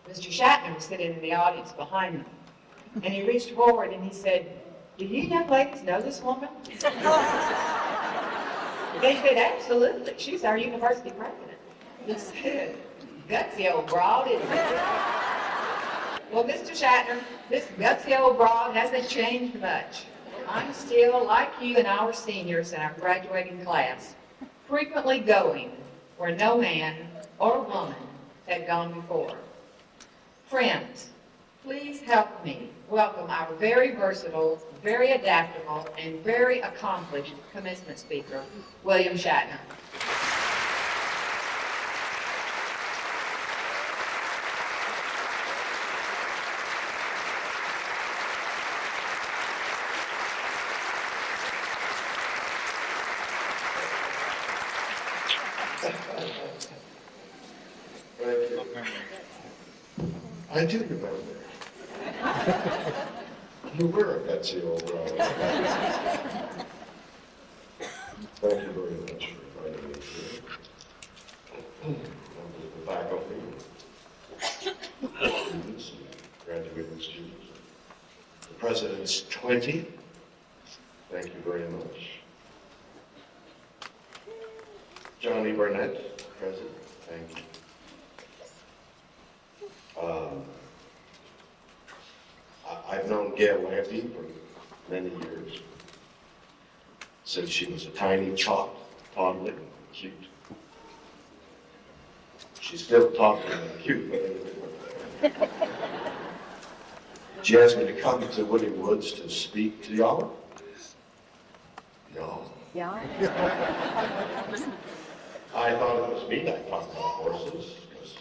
Mr. Shatner was sitting in the audience behind me, and he reached forward and he said, "Do you young ladies know this woman?" They said, "Absolutely. She's our university president." He said, "Gutsy old broad, isn't it?" Well, Mr. Shatner, this gutsy old broad hasn't changed much. I'm still, like you and our seniors in our graduating class, frequently going where no man or woman had gone before. Friends, please help me welcome our very versatile, very adaptable, and very accomplished commencement speaker, William Shatner. I do remember. You were a gutsy old broad. Thank you very much for inviting me here. Members of the faculty, students, and graduating students. The President's 20. Thank you very much. Johnny Burnett, President. Thank you. I've known Gail Lampe for many years, since she was a tiny toddler, cute. She's still toddler and cute, but she asked me to come to William Woods to speak to y'all. No. Yeah. I thought it was me that talked about horses, because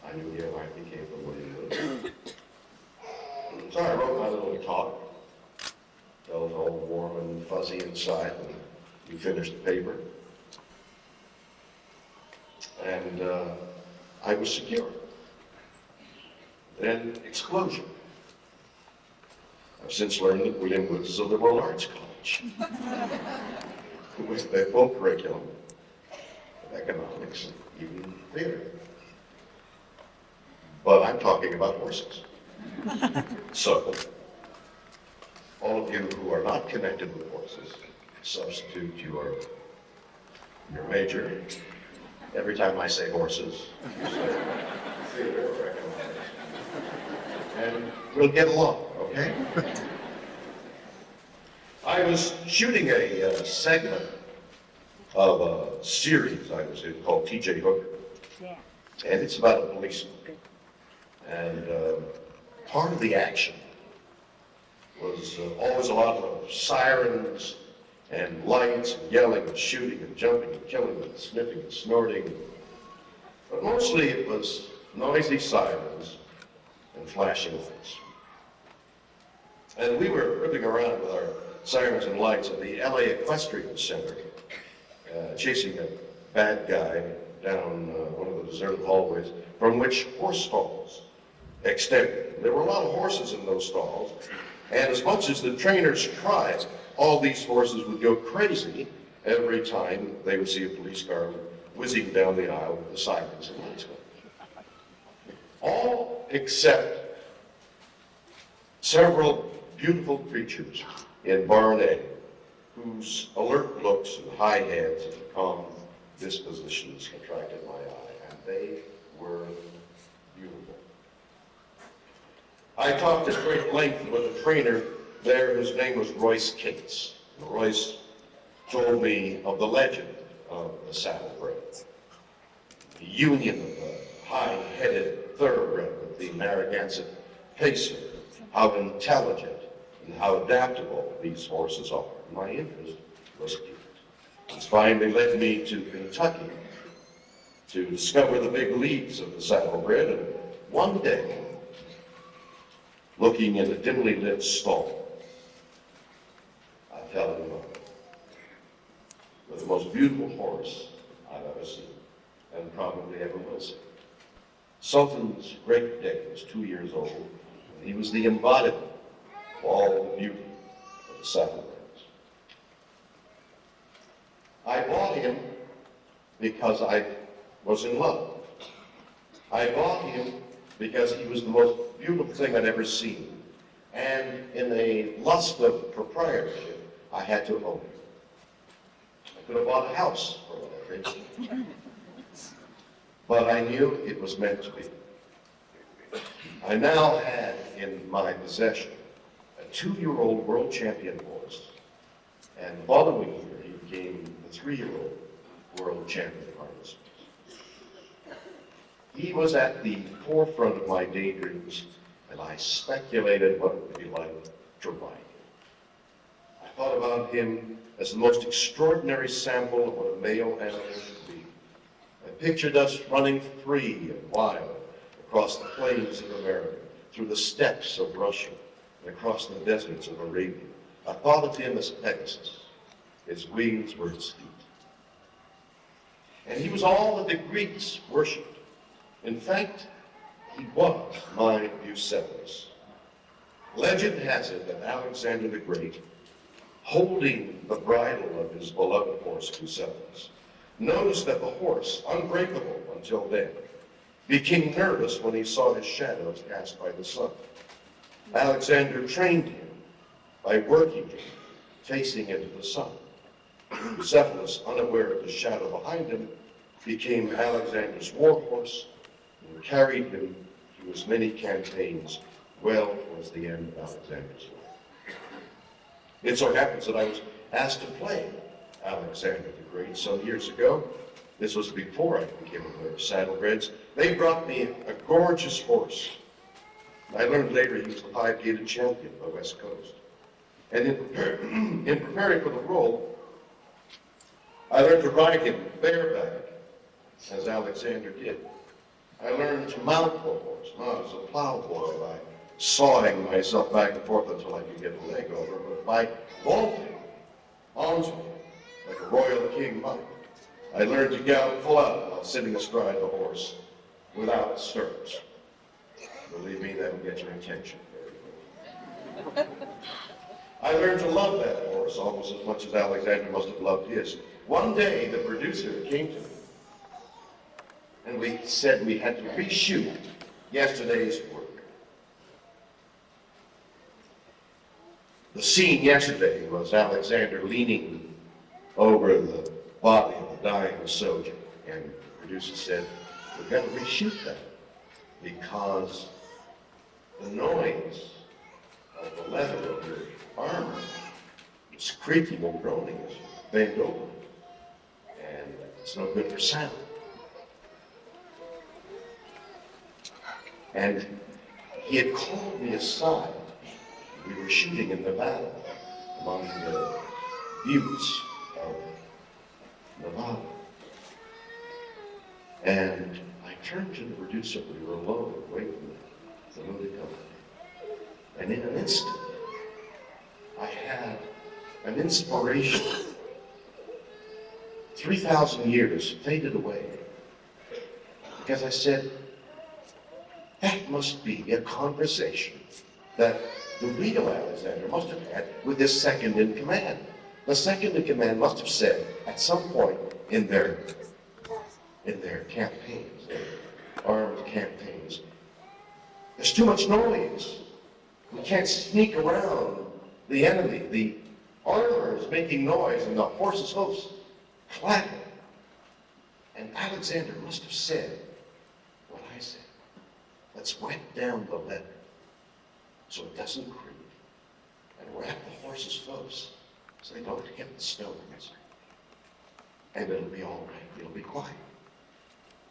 I knew Gail Lampe came from William Woods. So I wrote my little talk. Felt all warm and fuzzy inside when you finished the paper. And I was secure. Then explosion. I've since learned that William Woods is a liberal arts college with their full curriculum of economics and even theater. But I'm talking about horses. So, all of you who are not connected with horses, substitute your major. Every time I say horses, you say theater or economics. And we'll get along, okay? I was shooting a segment of a series I was in called T.J. Hooker. Yeah. And it's about a policeman. And part of the action was always a lot of sirens and lights and yelling and shooting and jumping and killing and sniffing and snorting. But mostly it was noisy sirens and flashing lights. And we were ripping around with our sirens and lights at the LA Equestrian Center, chasing a bad guy down one of the deserted hallways from which horse stalls extended. There were a lot of horses in those stalls, and as much as the trainers tried, all these horses would go crazy every time they would see a police car whizzing down the aisle with the sirens and lights going. All except several beautiful creatures in Barn A, whose alert looks and high heads and calm dispositions attracted my eye, and they were beautiful. I talked at great length with a trainer there whose name was Royce Cates. Royce told me of the legend of the saddlebred, the union of the high-headed thoroughbred with the Narragansett pacer, how intelligent and how adaptable these horses are. My interest was piqued. This finally led me to Kentucky to discover the big leagues of the saddlebred, and one day, looking in a dimly lit stall, I fell in love with the most beautiful horse I've ever seen, and probably ever will see. Sultan's Great Day was 2 years old, and he was the embodiment of all the beauty of the saddlebreds. I bought him because I was in love. I bought him because he was the most beautiful thing I'd ever seen. And in a lust of proprietorship, I had to own it. I could have bought a house for that, but I knew it was meant to be. I now had in my possession a 2-year-old world champion horse, and the following year he became the 3-year-old world champion harness. He was at the forefront of my daydreams, and I speculated what it would be like to ride him. I thought about him as the most extraordinary sample of what a male animal should be. I pictured us running free and wild across the plains of America, through the steppes of Russia, and across the deserts of Arabia. I thought of him as Pegasus. His wings were his feet. And he was all that the Greeks worshipped. In fact, he was my Bucephalus. Legend has it that Alexander the Great, holding the bridle of his beloved horse Bucephalus, noticed that the horse, unbreakable until then, became nervous when he saw his shadows cast by the sun. Alexander trained him by working him facing into the sun. Bucephalus, unaware of the shadow behind him, became Alexander's war horse and carried him through his many campaigns well towards the end of Alexander's life. It so happens that I was asked to play Alexander the Great some years ago. This was before I became aware of saddlebreds. They brought me a gorgeous horse. I learned later he was the 5-gated champion of the West Coast. And in preparing for the role, I learned to ride him bareback, as Alexander did. I learned to mount the horse, not as a plowboy, by sawing myself back and forth until I could get a leg over, but by vaulting onto him like a royal king might. I learned to gallop full out while sitting astride the horse without stirrups. Believe me, that will get your attention very quickly. I learned to love that horse almost as much as Alexander must have loved his. One day, the producer came to me, and we said we had to reshoot yesterday's work. The scene yesterday was Alexander leaning over the body of the dying soldier, and the producer said, we've got to reshoot that because the noise of the leather of your armor is creaking and groaning as you bend over it, and it's no good for sound. And he had called me aside. We were shooting in Nevada, among the buttes of Nevada. And I turned to the producer, we were alone, waiting for the movie company. And in an instant, I had an inspiration. 3,000 years faded away. Because I said, that must be a conversation that the real Alexander must have had with his second in command. The second in command must have said at some point in their campaigns, their armed campaigns, there's too much noise. We can't sneak around the enemy. The armor is making noise and the horse's hoofs clapping. And Alexander must have said what I said. Let's wet down the leather so it doesn't creak, and wrap the horse's hoofs so they don't hit the stones. And it'll be all right. It'll be quiet.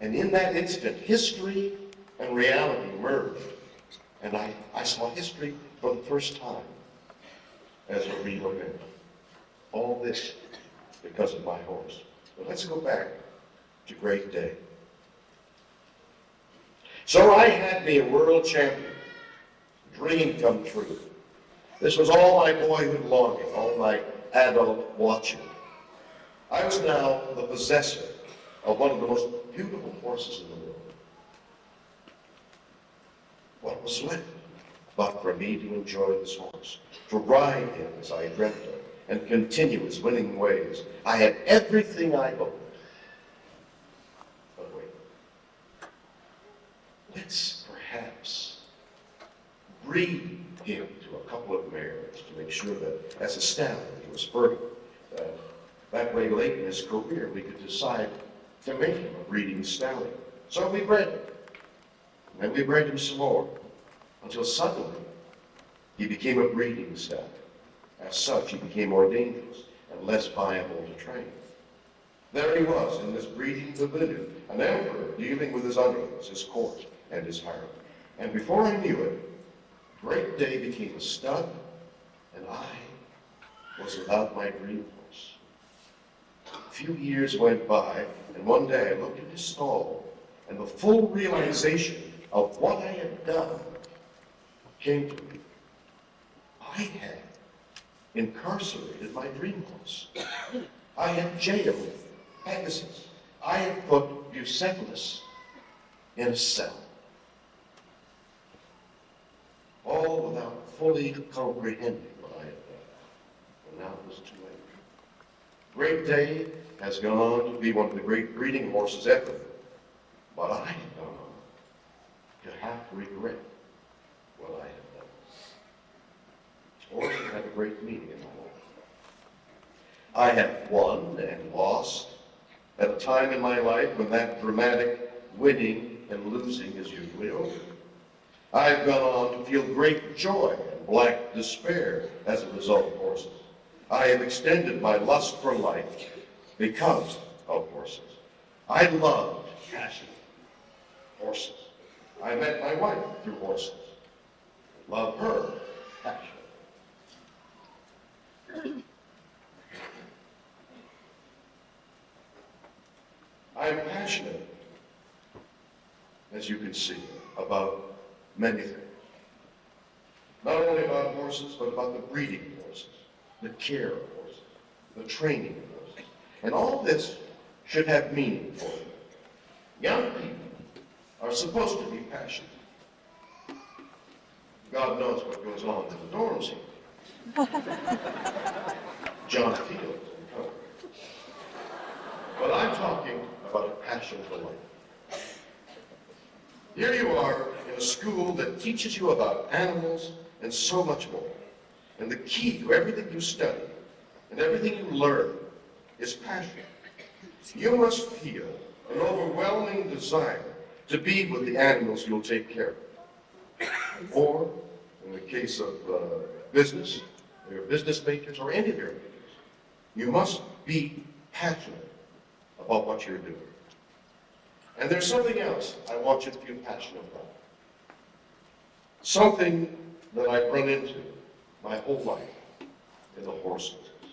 And in that instant, history and reality merged. And I saw history for the first time as a real event. All this because of my horse. But let's go back to Great Day. So I had me a world champion. Dream come true. This was all my boyhood longing, all my adult watching. I was now the possessor of one of the most beautiful horses in the world. What was left but for me to enjoy this horse, to ride him as I dreamt of, and continue his winning ways? I had everything I hoped. But wait. Let's perhaps breed him to a couple of mares to make sure that as a stallion he was fertile. That way, late in his career, we could decide to make him a breeding stallion. So we bred him. And then we bred him some more, until suddenly he became a breeding stallion. As such, he became more dangerous and less viable to train. There he was in this breeding pavilion, an emperor dealing with his underlings, his court, and his harem. And before I knew it, Great Day became a stud, and I was without my dream horse. A few years went by, and one day I looked at his stall, and the full realization of what I had done came to me. I had incarcerated my dream horse. I had jailed Pegasus. I had put Bucephalus in a cell. All without fully comprehending what I had done. And now it was too late. Great Day has gone on to be one of the great breeding horses ever. But I have gone on to have to regret what I have done. Horses have a great meaning in my life. I have won and lost at a time in my life when that dramatic winning and losing is usually over. I've gone on to feel great joy and black despair as a result of horses. I have extended my lust for life because of horses. I loved passion. Horses. I met my wife through horses. Love her passion. I'm passionate, as you can see, about many things. Not only about horses, but about the breeding of horses, the care of horses, the training of horses. And all this should have meaning for you. Young people are supposed to be passionate. God knows what goes on in the dorms here. John Field. But I'm talking about a passion for life. Here you are in a school that teaches you about animals and so much more. And the key to everything you study and everything you learn is passion. You must feel an overwhelming desire to be with the animals you'll take care of. Or, in the case of business, your business majors, or any of your majors, you must be passionate about what you're doing. And there's something else I want you to feel passionate about. Something that I've run into my whole life in the horse business.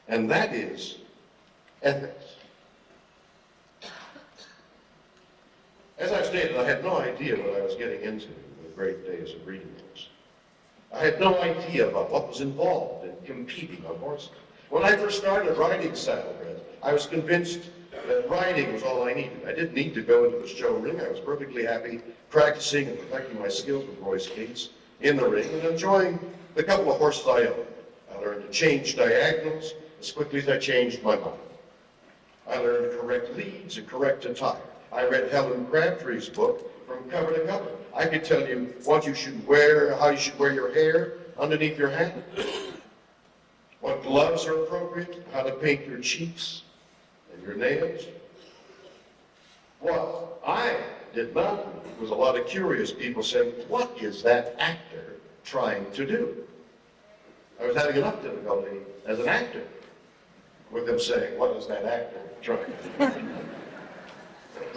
And that is ethics. As I've stated, I had no idea what I was getting into with Great Day as a breeding horse. I had no idea about what was involved in competing on horses. When I first started riding saddlebred, I was convinced that riding was all I needed. I didn't need to go into the show ring. I was perfectly happy practicing and perfecting my skills with Royce Gates in the ring and enjoying the couple of horses I owned. I learned to change diagonals as quickly as I changed my mind. I learned to correct leads and correct attire. I read Helen Crabtree's book from cover to cover. I could tell you what you should wear, how you should wear your hair underneath your hat, what gloves are appropriate, how to paint your cheeks and your nails. What I did not know was a lot of curious people saying, what is that actor trying to do? I was having enough difficulty as an actor with them saying, what is that actor trying to do?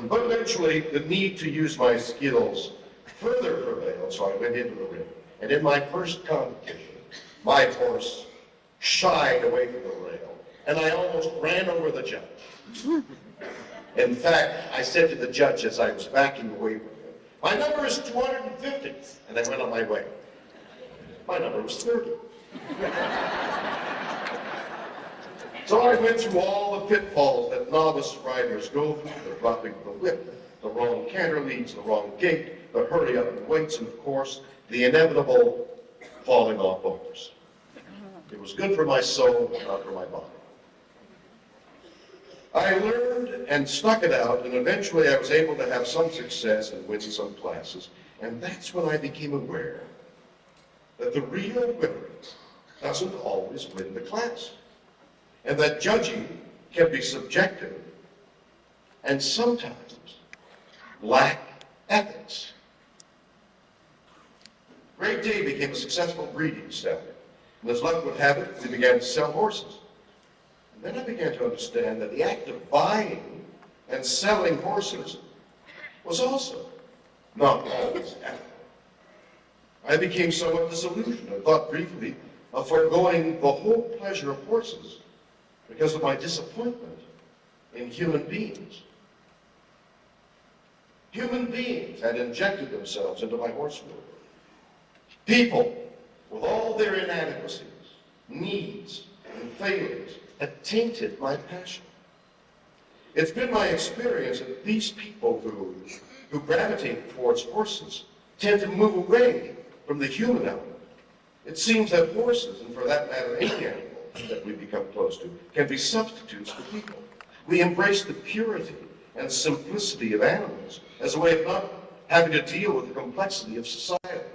But eventually, the need to use my skills further prevailed, so I went into the ring. And in my first competition, my horse shied away from the rail, and I almost ran over the judge. In fact, I said to the judge as I was backing away from him, my number is 250, and I went on my way. My number was 30. So I went through all the pitfalls that novice riders go through, the dropping the whip, the wrong canter leads, the wrong gait, the hurry up and waits, and of course, the inevitable falling off the horse. It was good for my soul, but not for my body. I learned and stuck it out, and eventually I was able to have some success and win some classes. And that's when I became aware that the real winner doesn't always win the class, and that judging can be subjective and sometimes lack ethics. Great Day became a successful breeding stable, and as luck would have it, we began to sell horses. And then I began to understand that the act of buying and selling horses was also not always ethical. I became somewhat disillusioned and thought briefly of foregoing the whole pleasure of horses because of my disappointment in human beings. Human beings had injected themselves into my horse world. People, with all their inadequacies, needs, and failings, had tainted my passion. It's been my experience that these people who gravitate towards horses tend to move away from the human element. It seems that horses, and for that matter any animal that we become close to, can be substitutes for people. We embrace the purity and simplicity of animals as a way of not having to deal with the complexity of society.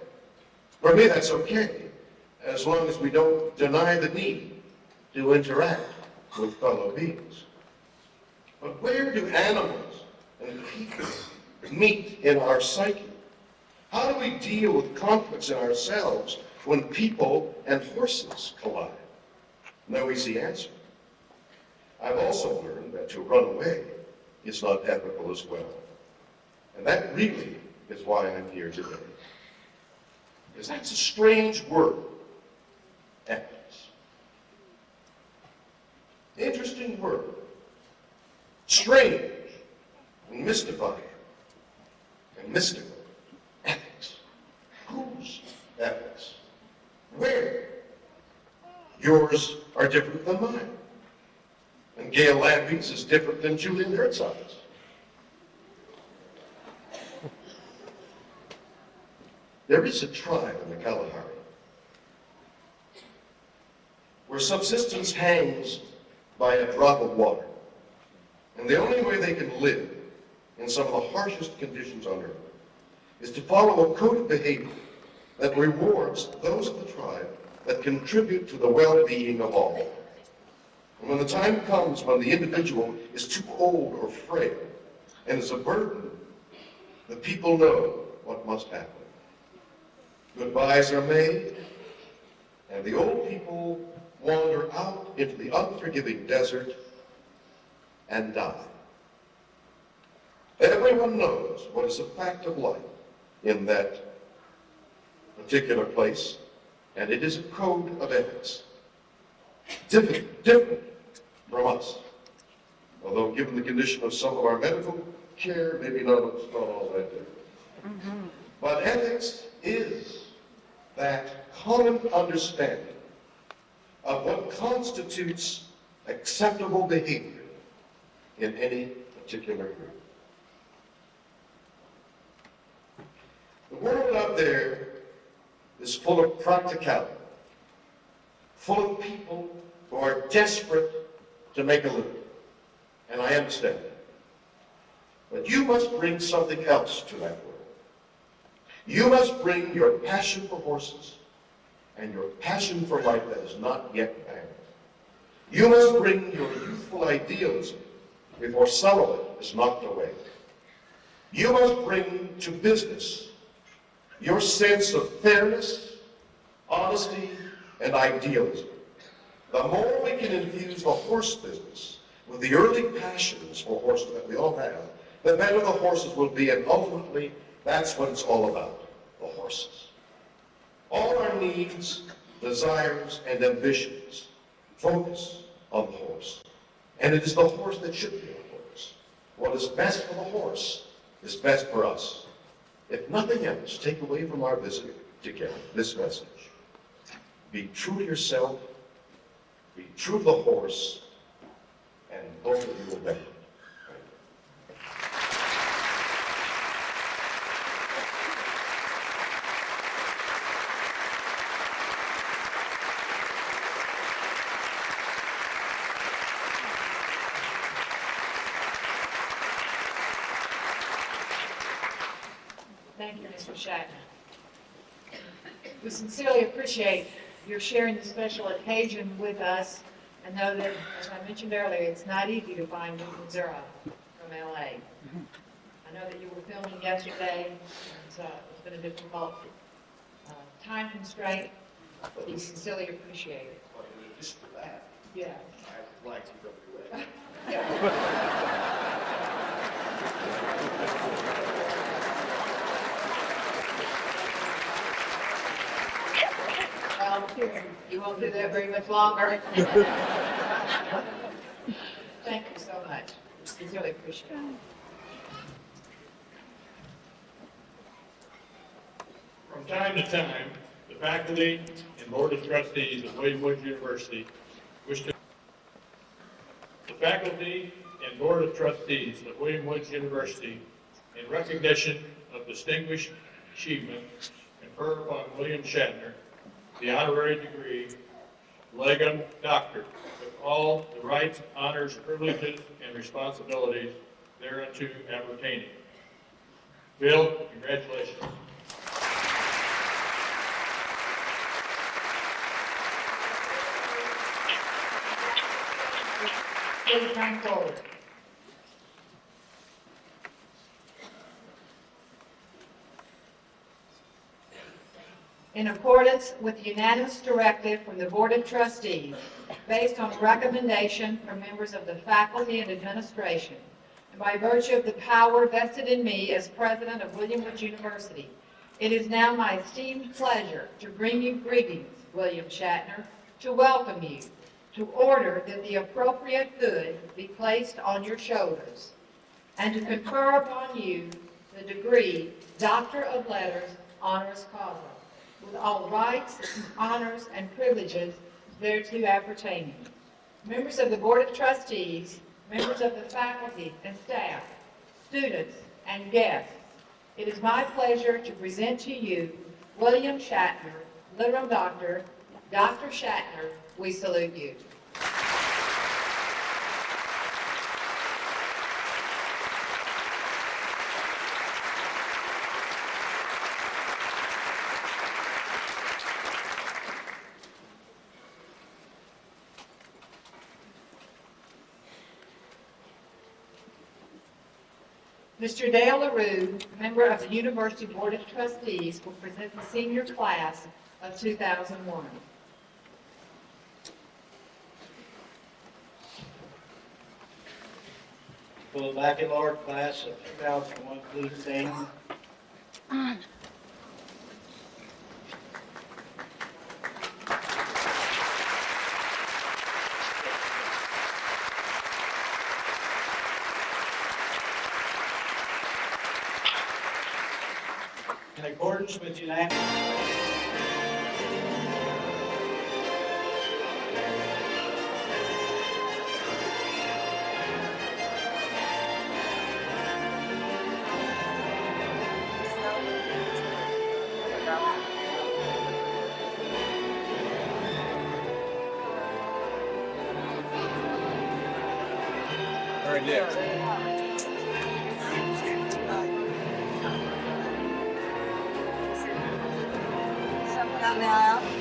For me, that's okay, as long as we don't deny the need to interact with fellow beings. But where do animals and people meet in our psyche? How do we deal with conflicts in ourselves when people and horses collide? No easy answer. I've also learned that to run away is not ethical as well. And that really is why I'm here today. Because that's a strange word, ethics. Interesting word. Strange and mystifying and mystical. Ethics. Whose ethics? Where? Yours are different than mine. And Gail Lamby's is different than Julian Herzog's. There is a tribe in the Kalahari where subsistence hangs by a drop of water. And the only way they can live in some of the harshest conditions on earth is to follow a code of behavior that rewards those of the tribe that contribute to the well-being of all. And when the time comes when the individual is too old or frail and is a burden, the people know what must happen. Goodbyes are made, and the old people wander out into the unforgiving desert and die. Everyone knows what is a fact of life in that particular place, and it is a code of ethics. Different from us. Although given the condition of some of our medical care, maybe not all that different. But ethics is that common understanding of what constitutes acceptable behavior in any particular group. The world out there is full of practicality, full of people who are desperate to make a living. And I understand that. But you must bring something else to that world. You must bring your passion for horses and your passion for life that is not yet banned. You must bring your youthful idealism before some of it is knocked away. You must bring to business your sense of fairness, honesty, and idealism. The more we can infuse the horse business with the early passions for horses that we all have, the better the horses will be, and ultimately, that's what it's all about, the horses. All our needs, desires, and ambitions focus on the horse. And it is the horse that should be the horse. What is best for the horse is best for us. If nothing else, take away from our visit together this message. Be true to yourself, be true to the horse, and both of you will benefit. Thank you, Mr. Shatner. We sincerely appreciate your sharing this special occasion with us, and know that, as I mentioned earlier, it's not easy to find Newton Zero from LA. I know that you were filming yesterday, and it's been a difficult time constraint, but we sincerely appreciate it. Well, just for that, Yeah. I have a flag to go away. Well, you won't do that very much longer. Thank you so much. Sincerely appreciate it. From time to time, the faculty and board of trustees of William Woods University wish to. The faculty and board of trustees of William Woods University, in recognition of distinguished achievement, confer upon William Shatner the honorary degree, Legum Doctor, with all the rights, honors, privileges, and responsibilities thereunto appertaining. Bill, congratulations. Please come forward. In accordance with the unanimous directive from the Board of Trustees, based on recommendation from members of the faculty and administration, and by virtue of the power vested in me as president of William Woods University, it is now my esteemed pleasure to bring you greetings, William Shatner, to welcome you, to order that the appropriate good be placed on your shoulders, and to confer upon you the degree Doctor of Letters, honoris causa, with all rights, honors, and privileges thereto appertaining. Members of the Board of Trustees, members of the faculty and staff, students, and guests, it is my pleasure to present to you William Shatner, literal doctor. Dr. Shatner, we salute you. Mr. Dale LaRue, member of the University Board of Trustees, will present the senior class of 2001. Will the baccalaureate class of 2001 please stand? In accordance with unanimous. All right, Nick. Someone on the aisle?